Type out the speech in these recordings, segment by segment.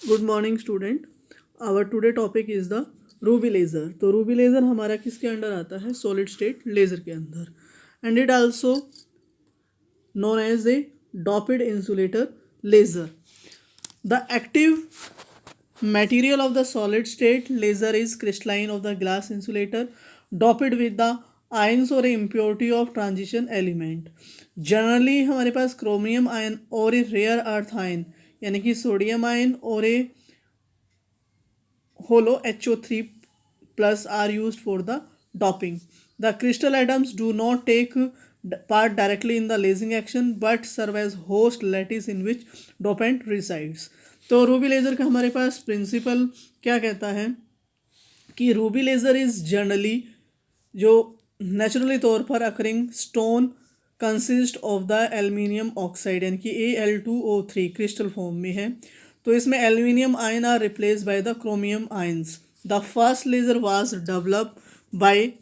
Good morning student. Our today topic is the ruby laser. तो ruby laser हमारा किसके under आता है? सॉलिड स्टेट लेज़र के अंदर। And it also known as a doped insulator laser. The active material of the solid state laser is crystalline of the glass insulator doped with the ions or impurity of transition element. Generally हमारे पास chromium ion और ए rare earth ion यानी कि sodium ion और ए hollow HO3 plus are used for the doping. The crystal atoms do not take part directly in the lasing action but serve as host lattice in which dopant resides. तो ruby laser का हमारे पास principle क्या कहता है कि ruby laser is generally जो naturally तौर पर occurring stone consist of the aluminium oxide यानी कि Al2O3 क्रिस्टल फॉर्म में है। तो इसमें aluminium ion are replace by the chromium ions. The first laser was develop by,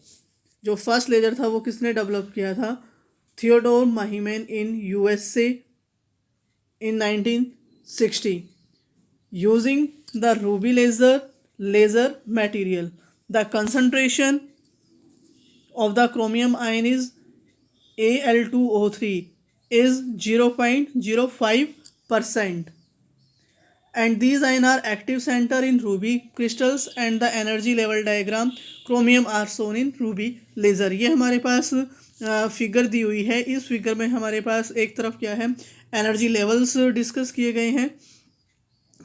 जो फर्स्ट लेज़र था वो किसने डेवलप किया था? Theodore Maiman in USA in 1960 using the ruby laser material. The concentration of the chromium ion is Al2O3 is 0.05%, and these ions are active center in ruby crystals and the energy level diagram chromium are shown in ruby laser. ये हमारे पास figure दी हुई है। इस figure में हमारे पास एक तरफ क्या है, एनर्जी लेवल्स डिस्कस किए गए हैं।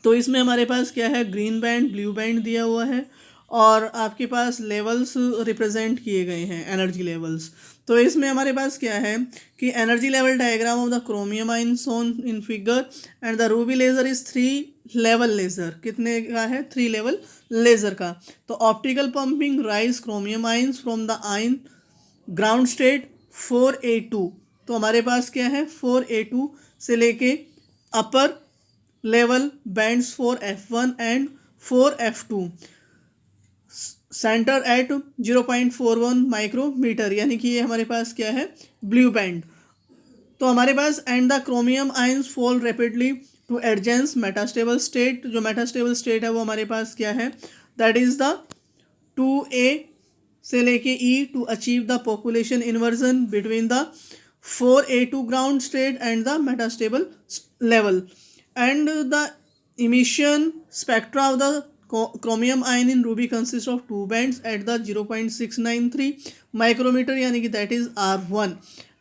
तो इसमें हमारे पास क्या है, ग्रीन बैंड ब्लू बैंड दिया हुआ है और आपके पास लेवल्स रिप्रेजेंट किए गए हैं, एनर्जी लेवल्स। तो इसमें हमारे पास क्या है कि energy level diagram of the chromium ion shown in figure and the ruby laser is 3 level laser. कितने का है? 3 लेवल लेज़र का। तो optical pumping raise chromium ions from the ion ground state 4A2। तो हमारे पास क्या है, 4A2 से लेके upper level bands 4F1 and 4F2 centre at 0.41 micrometre, यानी कि ये हमारे पास क्या है, ब्लू बैंड। तो हमारे पास and the chromium ions fall rapidly to adjacent metastable state. जो मेटास्टेबल स्टेट है वो हमारे पास क्या है, दैट इज द 2A से लेके E to achieve the population inversion between the 4A2 ground state and the metastable level. And the emission spectra of the chromium ion in ruby consists of 2 bands at the 0.693 micrometer यानी कि that is R1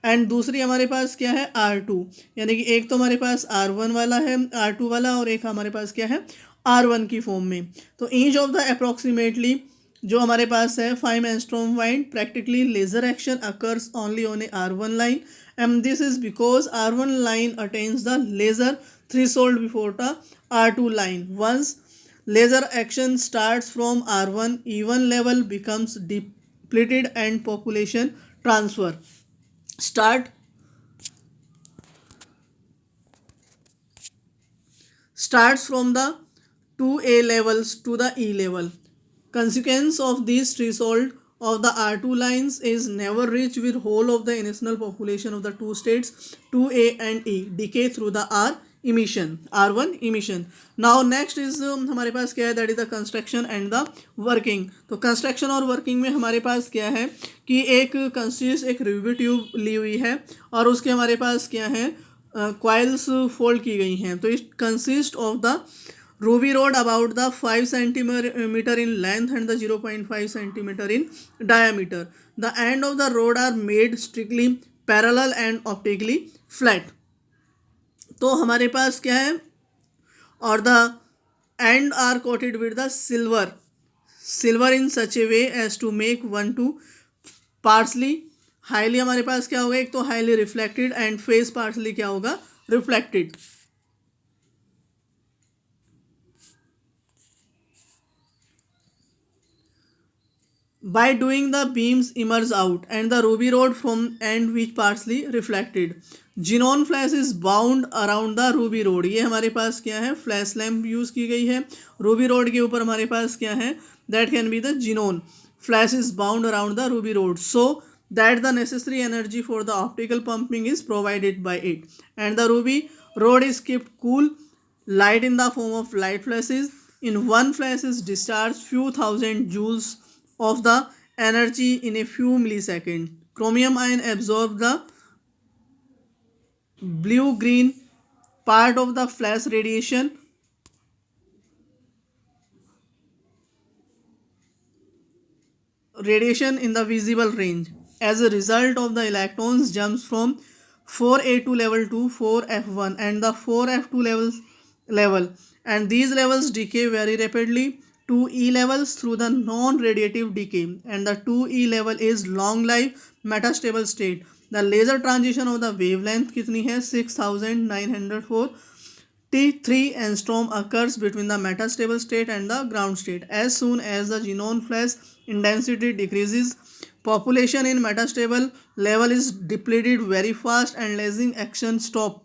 and दूसरी हमारे पास क्या है, R2। यानी कि एक तो हमारे पास R1 वाला है, R2 वाला, और एक हमारे पास क्या है, R1 की फॉर्म में। तो ईच ऑफ द अप्रोक्सीमेटली जो हमारे पास है 5 angstrom wide practically laser action occurs only on a R1 line and this is because R1 line attains the laser threshold before the R2 line. Once laser action starts from R1, E1 level becomes depleted and population transfer starts from the 2A levels to the E level. Consequence of this threshold of the R2 lines is never reached with whole of the initial population of the two states 2A and E decay through the R1 emission. Now next is हमारे पास क्या है, that is the construction and the working. तो construction और working में हमारे पास क्या है कि एक कंसिस्ट एक रूबी ट्यूब ली हुई है और उसके हमारे पास क्या है, कॉइल्स फोल्ड की गई हैं। तो it consist of the ruby rod about the 5 centimeter in length and the 0.5 centimeter in diameter. The end of the rod are made strictly parallel and optically flat. तो हमारे पास क्या है, और the end are coated with the silver in such a way as to make one to partially highly हमारे पास क्या होगा, एक तो highly reflected and face partly क्या होगा, reflected. By doing the beams emerge out and the ruby rod from end which partially reflected. Xenon flash is bound around the ruby rod. ये हमारे पास क्या है, फ्लैश लैम्प यूज की गई है रूबी रोड के ऊपर। हमारे पास क्या है, that can be the xenon flash is bound around the ruby rod so that the necessary energy for the optical pumping is provided by it and the ruby rod is kept cool light in the form of light flashes. In one flash is discharged few thousand joules of the energy in a few milliseconds. Chromium ion absorb the blue green part of the flash radiation in the visible range. As a result of the electrons jumps from 4A2 level to 4F1 and the 4F2 level, and these levels decay very rapidly to E levels through the non-radiative decay, and the 2E level is long life metastable state. The laser transition of the wavelength कितनी है 6904 T3 angstrom occurs between the metastable state and the ground state. As soon as the xenon flash intensity decreases, population in metastable level is depleted very fast and lasing action stop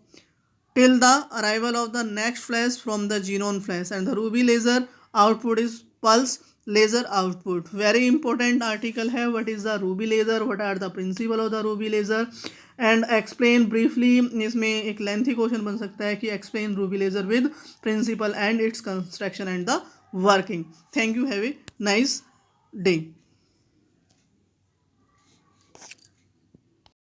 till the arrival of the next flash from the xenon flash, and the ruby laser output is pulse laser output. Very important article है what is the ruby laser, what are the principle of the ruby laser, and explain briefly. इसमें एक lengthy question बन सकता है कि explain ruby laser with principle and its construction and the working. Thank you. Have a nice day.